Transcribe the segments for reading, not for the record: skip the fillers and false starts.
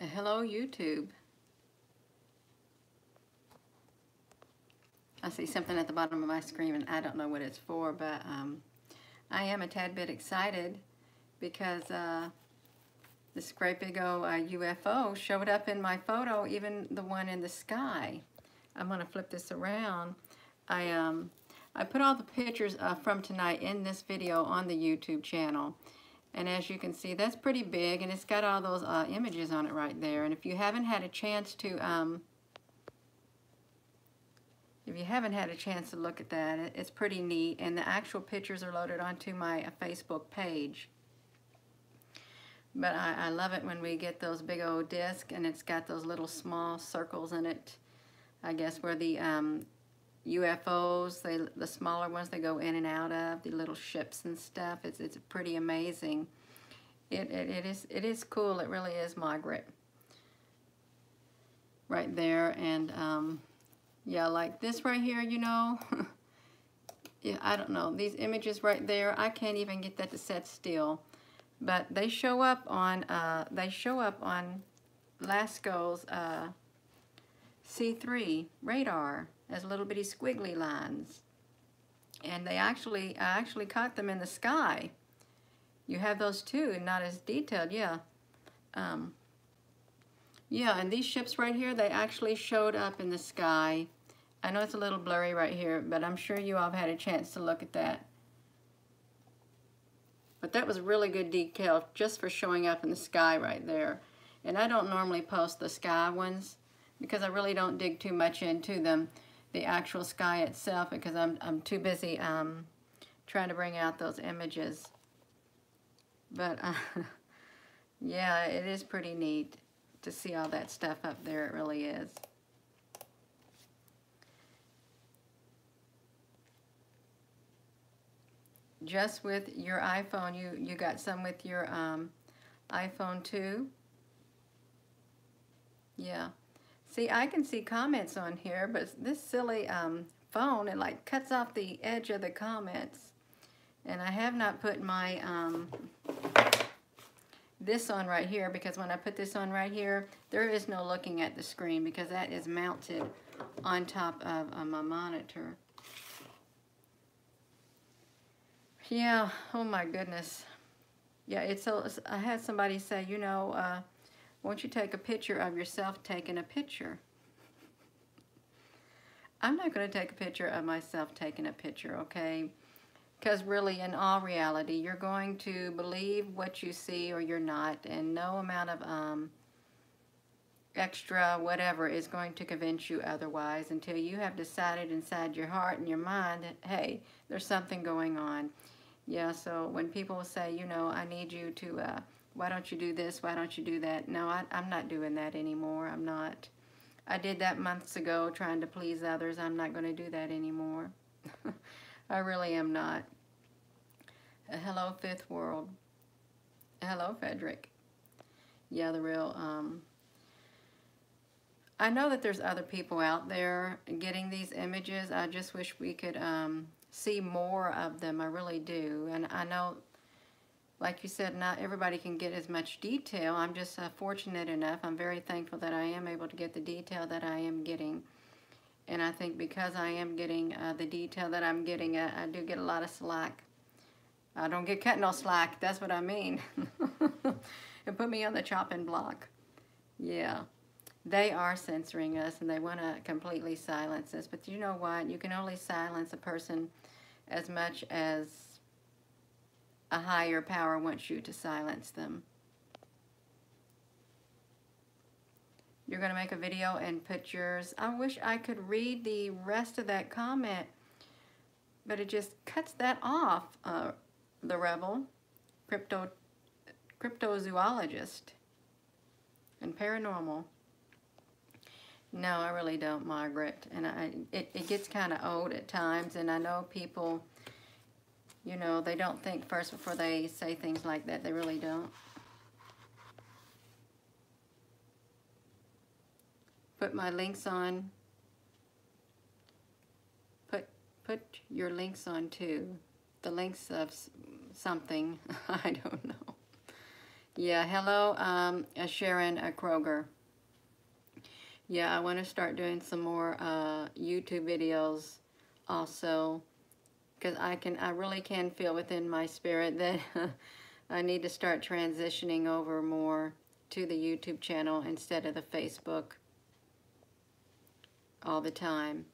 Hello, YouTube. I see something at the bottom of my screen and I don't know what it's for, but I am a tad bit excited because this great big old UFO showed up in my photo, even the one in the sky. I'm going to flip this around. I put all the pictures from tonight in this video on the YouTube channel. And as you can see, that's pretty big, and it's got all those images on it right there. And if you haven't had a chance to look at that, it's pretty neat. And the actual pictures are loaded onto my Facebook page. But I love it when we get those big old discs, and it's got those little small circles in it. I guess where the UFOs, the smaller ones, they go in and out of, the little ships and stuff. It's pretty amazing. It is cool. It really is, Margaret. Right there. And yeah, like this right here, you know. Yeah, I don't know. These images right there, I can't even get that to set still. But they show up on LASCO's C3 radar as little bitty squiggly lines. And I actually caught them in the sky. You have those too, and not as detailed, yeah. Yeah, and these ships right here, they actually showed up in the sky. I know it's a little blurry right here, but I'm sure you all have had a chance to look at that. But that was really good detail just for showing up in the sky right there. And I don't normally post the sky ones because I really don't dig too much into them, the actual sky itself, because I'm too busy trying to bring out those images. But yeah, it is pretty neat to see all that stuff up there. It really is. Just with your iPhone, you got some with your iPhone too? Yeah. See, I can see comments on here, but this silly phone, it like cuts off the edge of the comments. And I have not put my this on right here, because when I put this on right here, there is no looking at the screen because that is mounted on top of my monitor. Yeah, oh my goodness. Yeah, I had somebody say, you know, won't you take a picture of yourself taking a picture? I'm not going to take a picture of myself taking a picture, okay? Because really, in all reality, you're going to believe what you see or you're not, and no amount of extra whatever is going to convince you otherwise until you have decided inside your heart and your mind that, hey, there's something going on. Yeah, so when people say, you know, I need you to, why don't you do this, why don't you do that? No, I'm not doing that anymore. I'm not. I did that months ago trying to please others. I'm not going to do that anymore. I really am not. Hello, Fifth World. Hello, Frederick. Yeah, the real, I know that there's other people out there getting these images. I just wish we could see more of them. I really do. And I know, like you said, not everybody can get as much detail. I'm just fortunate enough. I'm very thankful that I am able to get the detail that I am getting. And I think because I am getting the detail that I'm getting, I do get a lot of slack. I don't get cut no slack. That's what I mean. It put me on the chopping block. Yeah. They are censoring us, and they want to completely silence us. But you know what? You can only silence a person as much as a higher power wants you to silence them. You're going to make a video and put yours. I wish I could read the rest of that comment, but it just cuts that off. The Rebel, cryptozoologist, and paranormal. No, I really don't, Margaret. And it gets kind of old at times, and I know people, you know, they don't think first before they say things like that. They really don't. Put my links on. Put your links on too. The links of something. I don't know. Yeah, hello, Sharon Kroger. Yeah, I want to start doing some more YouTube videos also, because I really can feel within my spirit that I need to start transitioning over more to the YouTube channel instead of the Facebook all the time.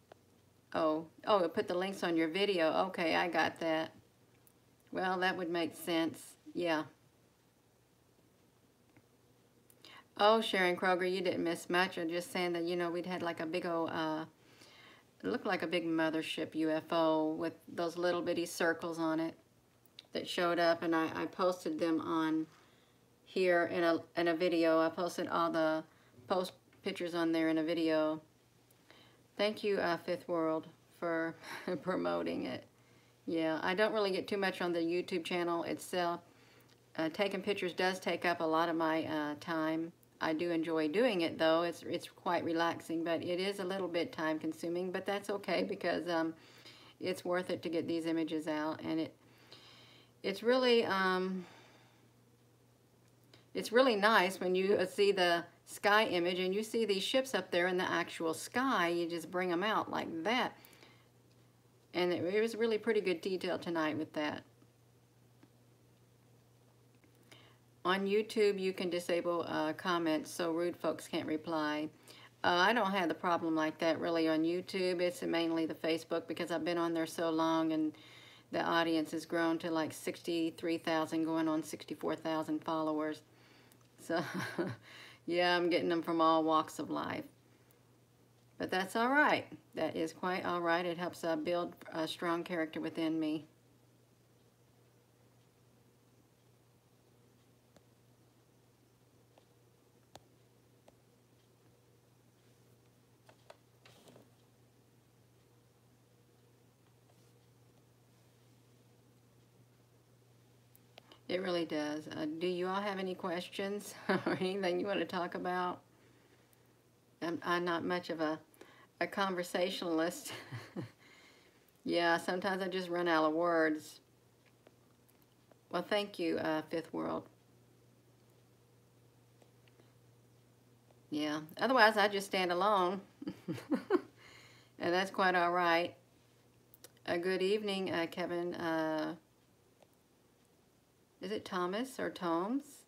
Oh, it put the links on your video. Okay, I got that. Well, that would make sense. Yeah. Oh, Sharon Kroger, you didn't miss much. I'm just saying that, we'd had like a big old, it looked like a big mothership UFO with those little bitty circles on it that showed up, and I posted them on here in a video. I posted all the pictures on there in a video. Thank you, Fifth World, for promoting it. Yeah, I don't really get too much on the YouTube channel itself. Taking pictures does take up a lot of my time. I do enjoy doing it, though. It's quite relaxing, but it is a little bit time consuming, but that's okay because it's worth it to get these images out, and it's really nice when you see the sky image and you see these ships up there in the actual sky. You just bring them out like that, and it was really pretty good detail tonight with that. On YouTube, you can disable comments so rude folks can't reply. I don't have the problem like that really on YouTube. It's mainly the Facebook because I've been on there so long and the audience has grown to like 63,000 going on 64,000 followers. So, yeah, I'm getting them from all walks of life. But that's all right. That is quite all right. It helps build a strong character within me. It really does. Do you all have any questions or anything you want to talk about? I'm not much of a conversationalist. Yeah, sometimes I just run out of words. Well, thank you, Fifth World. Yeah, otherwise I just stand alone. And that's quite all right. Good evening, Kevin. Is it Thomas or Tomes?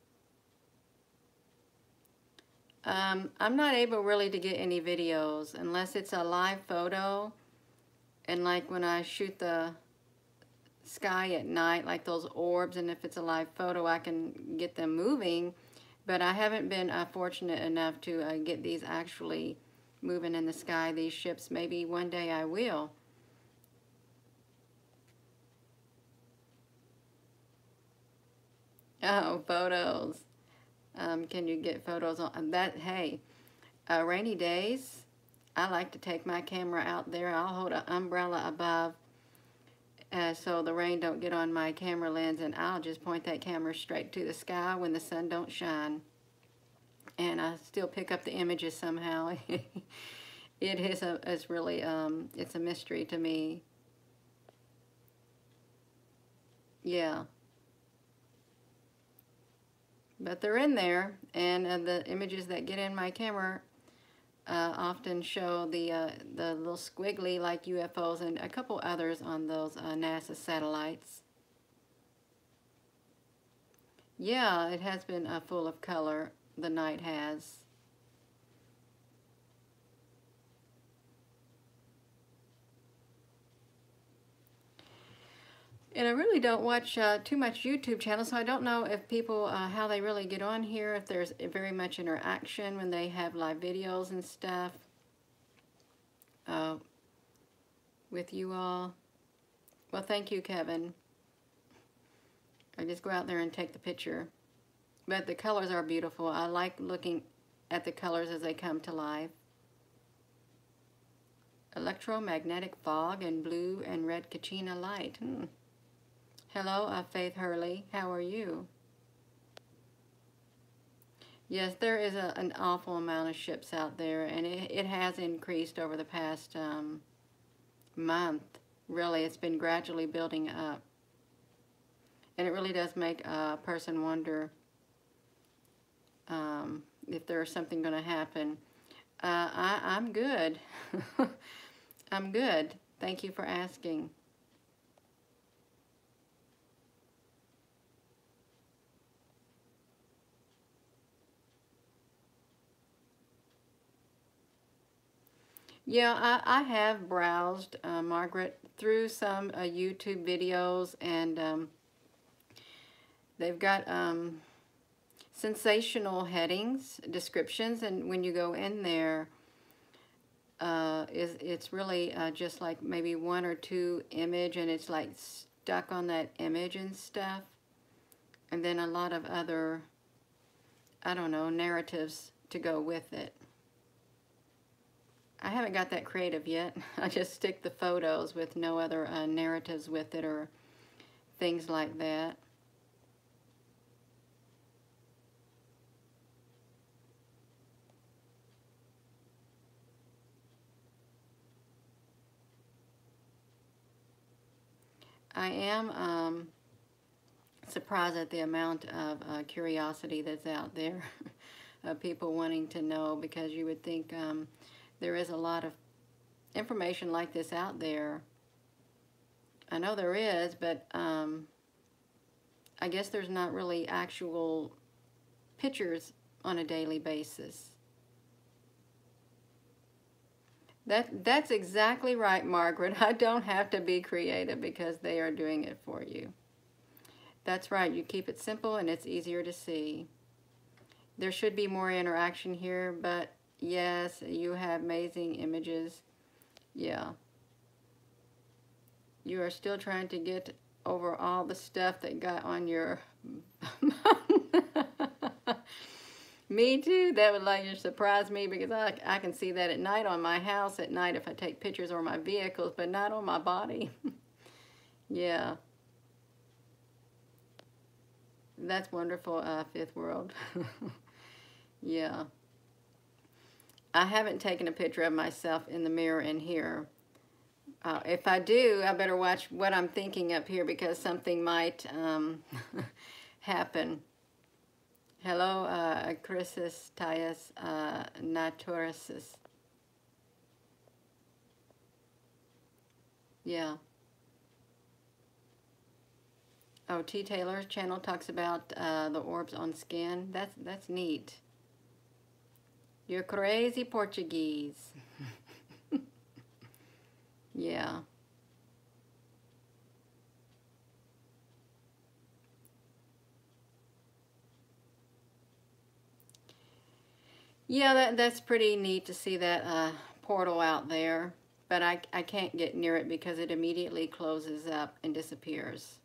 I'm not able really to get any videos unless it's a live photo. And like when I shoot the sky at night, like those orbs, and if it's a live photo, I can get them moving. But I haven't been fortunate enough to get these actually moving in the sky, these ships. Maybe one day I will. Oh, photos. Can you get photos on that? Hey, rainy days, I like to take my camera out there. I'll hold an umbrella above so the rain don't get on my camera lens, and I'll just point that camera straight to the sky when the sun don't shine. And I still pick up the images somehow. It's really, it's a mystery to me. Yeah. But they're in there, and the images that get in my camera often show the little squiggly like UFOs and a couple others on those NASA satellites. Yeah, it has been full of color. The night has. And I really don't watch too much YouTube channels, so I don't know if people, how they really get on here, if there's very much interaction when they have live videos and stuff with you all. Well, thank you, Kevin. I just go out there and take the picture. But the colors are beautiful. I like looking at the colors as they come to life. Electromagnetic fog and blue and red Kachina light. Hello, Faith Hurley. How are you? Yes, there is an awful amount of ships out there, and it has increased over the past month. Really, it's been gradually building up. And it really does make a person wonder if there's something going to happen. I'm good. I'm good. Thank you for asking. Yeah, I have browsed, Margaret, through some YouTube videos, and they've got sensational headings, descriptions, and when you go in there, it's really just like maybe one or two image, and it's like stuck on that image and stuff, and then a lot of other, I don't know, narratives to go with it. I haven't got that creative yet. I just stick the photos with no other narratives with it or things like that. I am surprised at the amount of curiosity that's out there of people wanting to know, because you would think there is a lot of information like this out there. I know there is, but I guess there's not really actual pictures on a daily basis. That's exactly right, Margaret. I don't have to be creative because they are doing it for you. That's right. You keep it simple and it's easier to see. There should be more interaction here, but yes, you have amazing images. Yeah. You are still trying to get over all the stuff that got on your Me too. That would like to surprise me, because I can see that at night on my house at night if I take pictures or my vehicles, but not on my body. Yeah. That's wonderful, Fifth World. Yeah. I haven't taken a picture of myself in the mirror in here. If I do, I better watch what I'm thinking up here, because something might happen. Hello, Chrysis Tias Naturasis. Yeah. Oh, T. Taylor's channel talks about the orbs on skin. That's neat. You're crazy Portuguese. Yeah. Yeah, that's pretty neat to see that portal out there. But I can't get near it because it immediately closes up and disappears.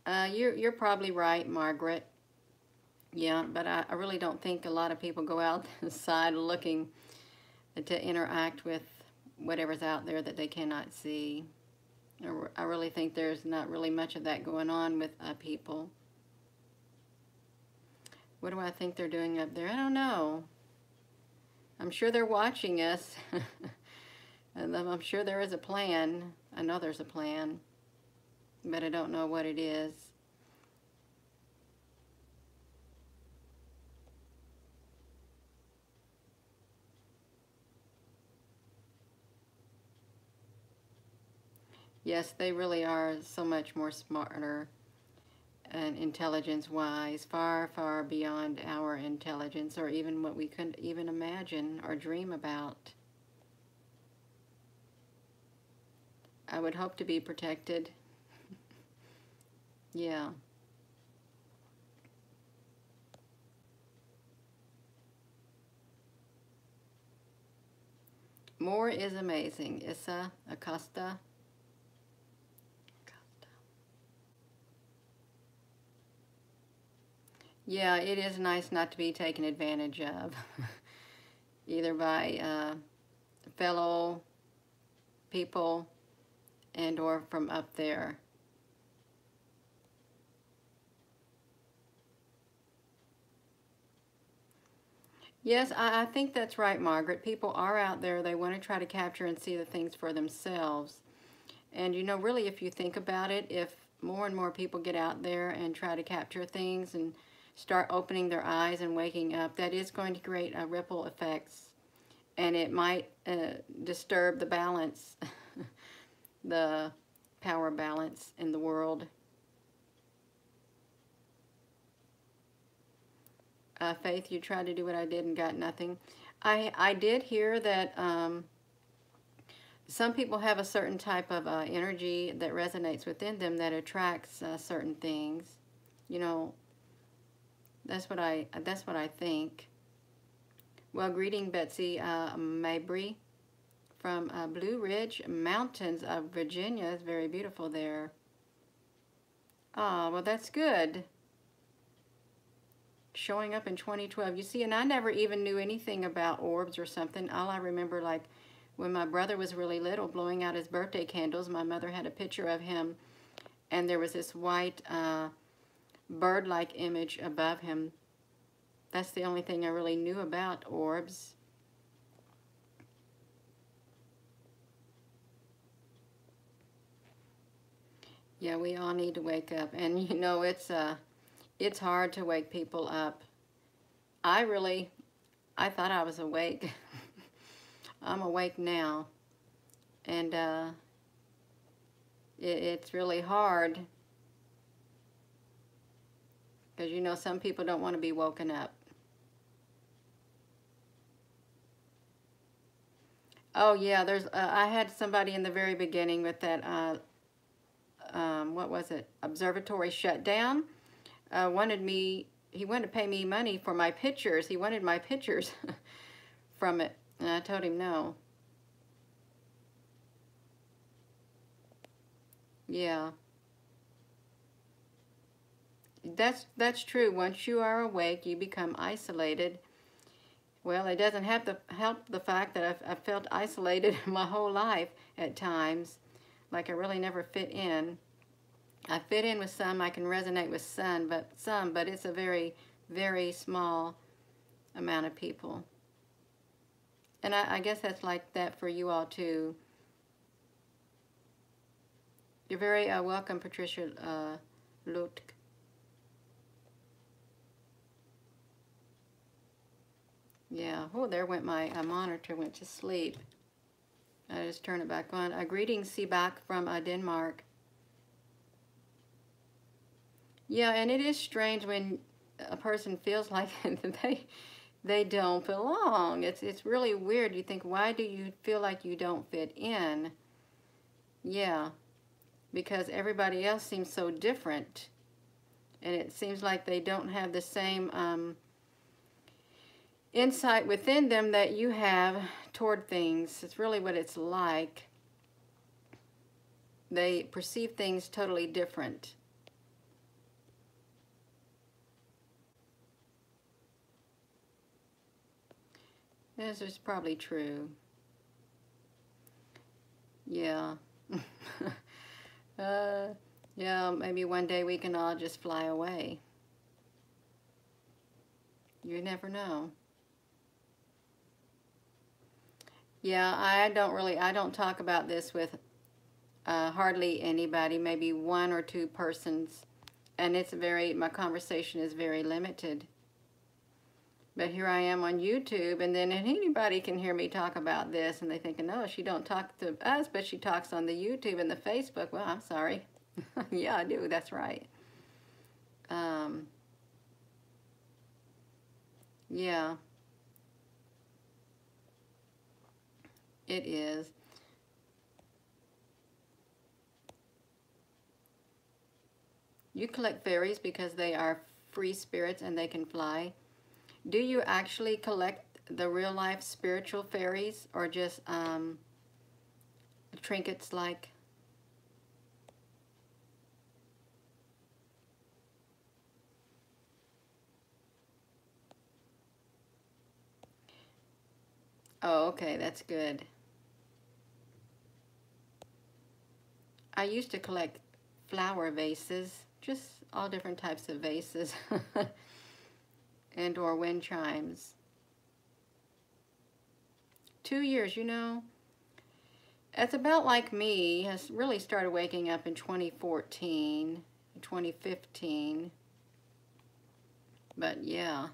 You're probably right, Margaret. Yeah, but I really don't think a lot of people go outside looking to interact with whatever's out there that they cannot see. I really think there's not really much of that going on with people. What do I think they're doing up there? I don't know. I'm sure they're watching us. And I'm sure there is a plan. I know there's a plan, but I don't know what it is. Yes, they really are so much more smarter and intelligence-wise, far, far beyond our intelligence, or even what we could even imagine or dream about. I would hope to be protected. Yeah. More is amazing. Issa Acosta. Yeah, it is nice not to be taken advantage of, either by fellow people and or from up there. Yes, I think that's right, Margaret. People are out there. They want to try to capture and see the things for themselves. And, you know, really, if you think about it, if more and more people get out there and try to capture things and start opening their eyes and waking up, that is going to create ripple effects, and it might disturb the balance, the power balance in the world. Faith, you tried to do what I did and got nothing. I did hear that some people have a certain type of energy that resonates within them that attracts certain things. You know, that's what I think. Well, greeting Betsy Mabry from Blue Ridge Mountains of Virginia. It's very beautiful there. Oh, well, that's good. Showing up in 2012. You see, and I never even knew anything about orbs or something. All I remember, like, when my brother was really little, blowing out his birthday candles, my mother had a picture of him, and there was this white bird-like image above him. That's the only thing I really knew about orbs. Yeah, we all need to wake up, and you know, it's hard to wake people up. I thought I was awake. I'm awake now, and it's really hard, because you know, some people don't want to be woken up. Oh yeah, there's I had somebody in the very beginning with that what was it, observatory shutdown. He wanted to pay me money for my pictures. He wanted my pictures from it, and I told him no. Yeah, that's true. Once you are awake, you become isolated. Well, it doesn't have to help the fact that I've felt isolated my whole life at times, like I really never fit in. I fit in with some, I can resonate with some, but it's a very, very small amount of people. And I guess that's like that for you all too. You're very welcome, Patricia Lutk. Yeah, oh, there went my monitor, went to sleep. I just turned it back on. Greetings, Seabach from Denmark. Yeah, and it is strange when a person feels like they don't belong. It's really weird. You think, why do you feel like you don't fit in? Yeah, because everybody else seems so different, and it seems like they don't have the same insight within them that you have toward things. It's really what it's like. They perceive things totally different. This is probably true. Yeah. Yeah, maybe one day we can all just fly away. You never know. Yeah, I don't talk about this with hardly anybody, maybe one or two persons, and my conversation is very limited. But here I am on YouTube, and then anybody can hear me talk about this, and they think, no, she don't talk to us, but she talks on the YouTube and the Facebook. Well, I'm sorry. Yeah, I do. That's right. Yeah, it is. You collect fairies because they are free spirits and they can fly. Do you actually collect the real-life spiritual fairies, or just trinkets like? Oh, okay, that's good. I used to collect flower vases, just all different types of vases, and or wind chimes. 2 years, you know. It's about like me. Has really started waking up in 2014, 2015. But yeah.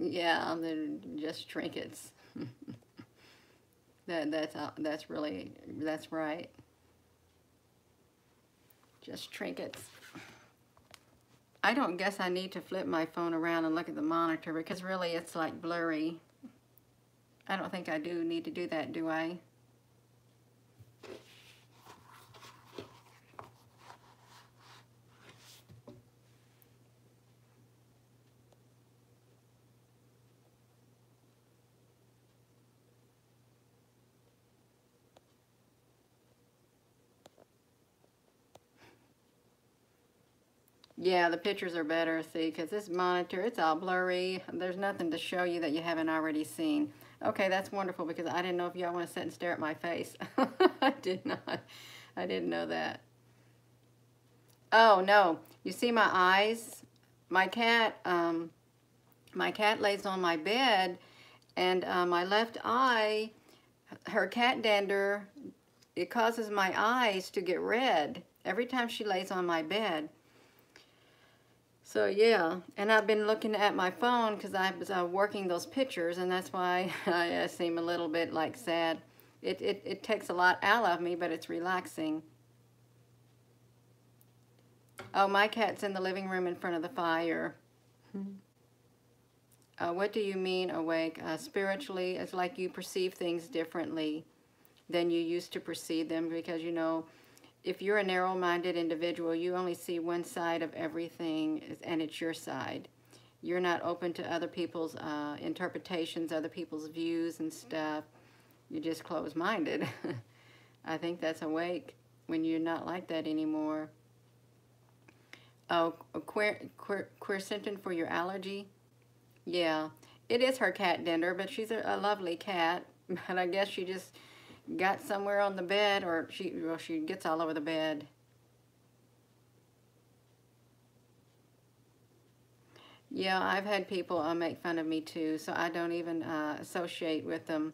Yeah, they're just trinkets. That's really, that's right. Just trinkets. I don't guess I need to flip my phone around and look at the monitor because really it's like blurry. I don't think I do need to do that, do I? Yeah, the pictures are better, see, because this monitor, it's all blurry. There's nothing to show you that you haven't already seen. Okay, that's wonderful because I didn't know if y'all want to sit and stare at my face. I did not. I didn't know that. Oh, no. You see my eyes? My cat lays on my bed, and my left eye, her cat dander, it causes my eyes to get red every time she lays on my bed. So yeah, and I've been looking at my phone because I was working those pictures, and that's why I seem a little bit like sad. It takes a lot out of me, but it's relaxing. Oh, my cat's in the living room in front of the fire. What do you mean awake? Spiritually, it's like you perceive things differently than you used to perceive them because, you know, if you're a narrow-minded individual, you only see one side of everything, and it's your side. You're not open to other people's interpretations, other people's views and stuff. You're just closed-minded. I think that's awake when you're not like that anymore. Oh, quercetin for your allergy? Yeah, it is her cat dander, but she's a lovely cat. But I guess she just got somewhere on the bed, or she gets all over the bed. Yeah, I've had people make fun of me too, so I don't even associate with them.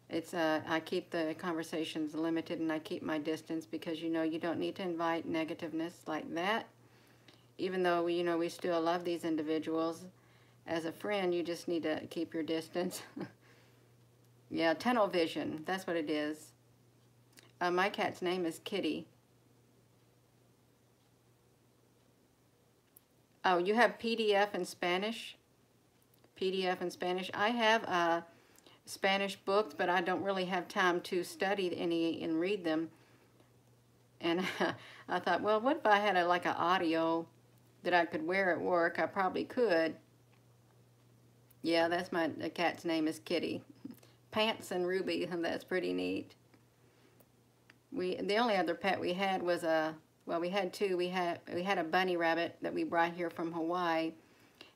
It's I keep the conversations limited and I keep my distance because, you know, you don't need to invite negativeness like that. Even though we still love these individuals, as a friend, you just need to keep your distance. Yeah, tunnel vision, that's what it is. My cat's name is Kitty. Oh, you have PDF in Spanish? PDF in Spanish. I have Spanish books, but I don't really have time to study any and read them. And I thought, well, what if I had like an audio that I could wear at work? I probably could. Yeah, that's the cat's name is Kitty. Pants and Ruby, and that's pretty neat. The only other pet we had was well, we had two. We had a bunny rabbit that we brought here from Hawaii,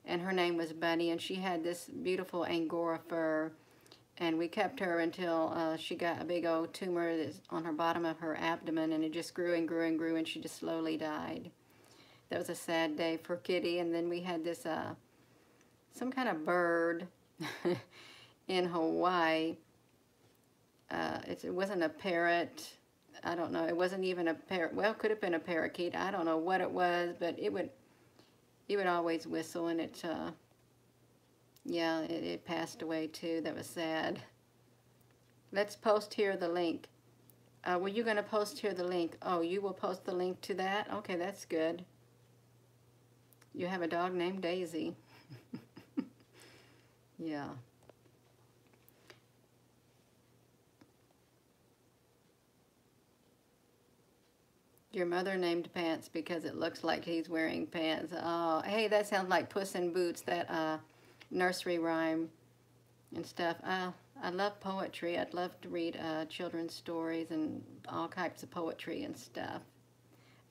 and her name was Bunny, and she had this beautiful Angora fur, and we kept her until she got a big old tumor that's on her bottom of her abdomen, and it just grew and grew and grew, and she just slowly died. That was a sad day for Kitty. And then we had this some kind of bird in Hawaii. It wasn't a parrot. I don't know. It wasn't even a parrot. Well, it could have been a parakeet. I don't know what it was, but it would always whistle, and yeah, it passed away too. That was sad. Let's post here the link. Were you going to post here the link? Oh, you will post the link to that? Okay, that's good. You have a dog named Daisy. Yeah. Your mother named Pants because it looks like he's wearing pants. Oh, hey, that sounds like Puss in Boots, that nursery rhyme and stuff. I love poetry. I'd love to read children's stories and all types of poetry and stuff.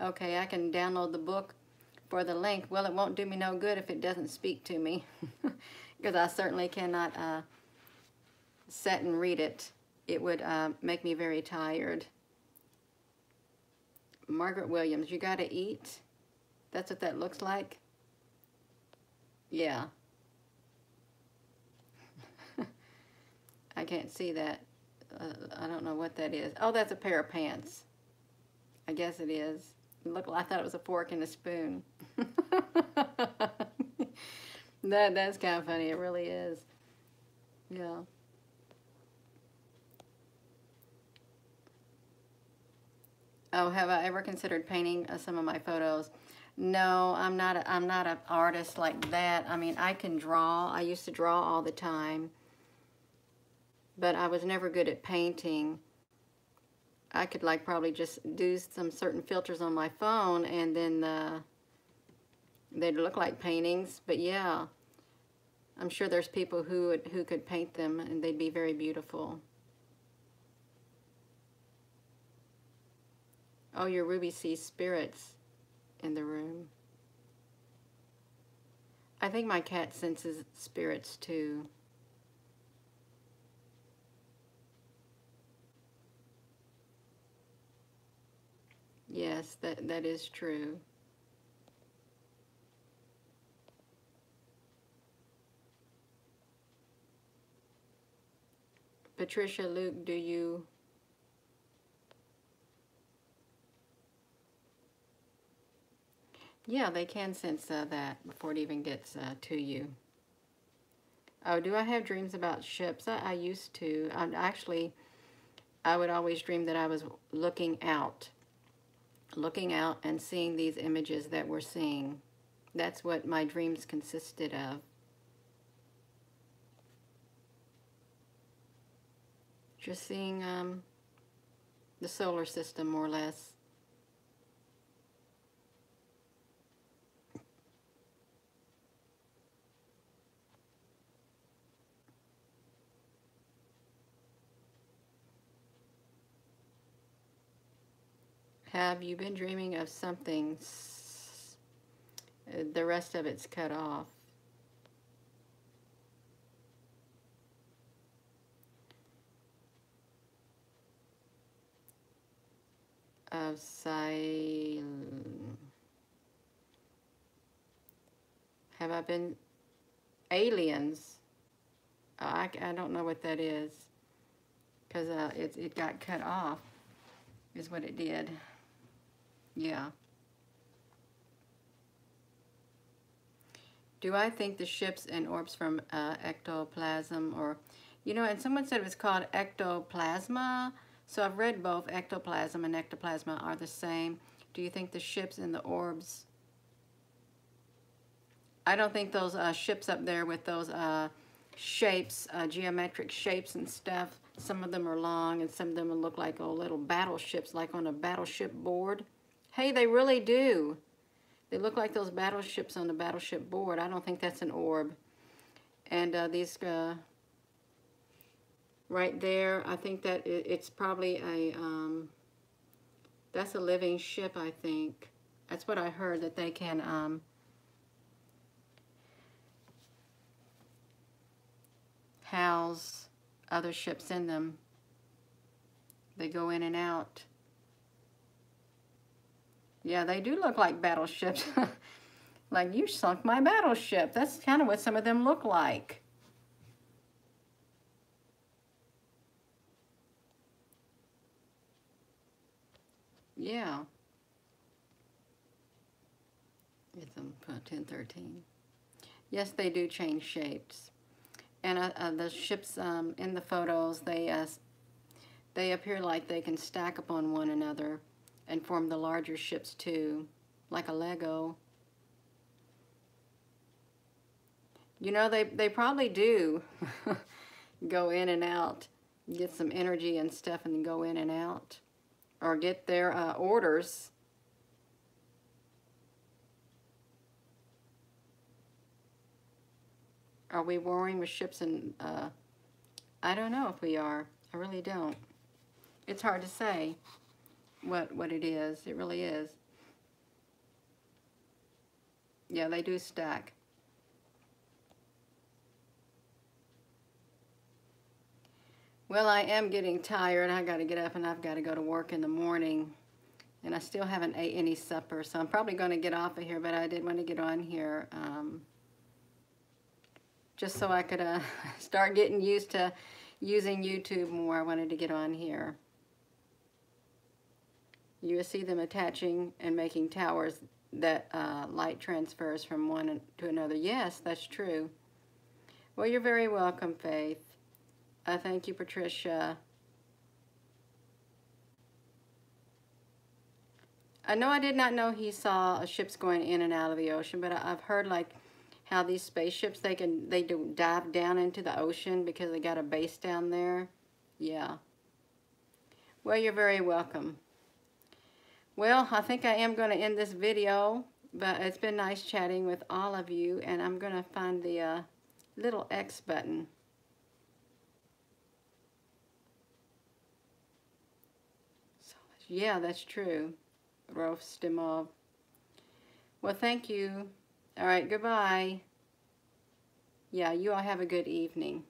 Okay, I can download the book for the link. Well, it won't do me no good if it doesn't speak to me because I certainly cannot sit and read it. It would make me very tired. Margaret Williams, You Gotta Eat. That's what that looks like. Yeah. I can't see that. I don't know what that is. Oh, that's a pair of pants. I guess it is. I thought it was a fork and a spoon. That's kind of funny. It really is. Yeah. Oh, have I ever considered painting some of my photos? No, I'm not an artist like that. I mean, I can draw. I used to draw all the time, but I was never good at painting. I could like probably just do some certain filters on my phone, and then they'd look like paintings. But yeah, I'm sure there's people who could paint them, and they'd be very beautiful. Oh, your Ruby sees spirits in the room. I think my cat senses spirits too. Yes, that is true. Patricia, Luke, do you... Yeah, they can sense that before it even gets to you. Oh, do I have dreams about ships? I used to. Actually, I would always dream that I was looking out and seeing these images that we're seeing. That's what my dreams consisted of. Just seeing the solar system, more or less. Have you been dreaming of something? The rest of it's cut off. Of have I been aliens? I don't know what that is, because it got cut off is what it did. Yeah. Do I think the ships and orbs from ectoplasm, or, you know, and someone said it was called ectoplasma. So I've read both. Ectoplasm and ectoplasma are the same. Do you think the ships and the orbs... I don't think those ships up there with those shapes, geometric shapes and stuff, some of them are long and some of them look like little battleships, like on a battleship board. Hey, they really do. They look like those battleships on the battleship board. I don't think that's an orb. And these right there, I think that it's probably a, that's a living ship, I think. That's what I heard, that they can house other ships in them. They go in and out. Yeah, they do look like battleships. Like, you sunk my battleship. That's kind of what some of them look like. Yeah. It's 1013. Yes, they do change shapes. And the ships in the photos, they appear like they can stack upon one another and form the larger ships too, like a Lego. You know, they probably do go in and out, get some energy and stuff and then go in and out, or get their orders. Are we warring with ships and, I don't know if we are. I really don't. It's hard to say what it is. It really is. Yeah, they do stack. Well, I am getting tired. I got to get up and I've got to go to work in the morning. And I still haven't ate any supper, so I'm probably going to get off of here, but I did want to get on here just so I could start getting used to using YouTube more. I wanted to get on here. You will see them attaching and making towers that light transfers from one to another. Yes, that's true. Well, you're very welcome, Faith. Thank you, Patricia. I know I did not know he saw ships going in and out of the ocean, but I've heard like how these spaceships, they do dive down into the ocean because they got a base down there. Yeah. Well, you're very welcome. Well, I think I am going to end this video, but it's been nice chatting with all of you, and I'm going to find the little X button. So, yeah, that's true. Rolf Stimov. Well, thank you. All right, goodbye. Yeah, you all have a good evening.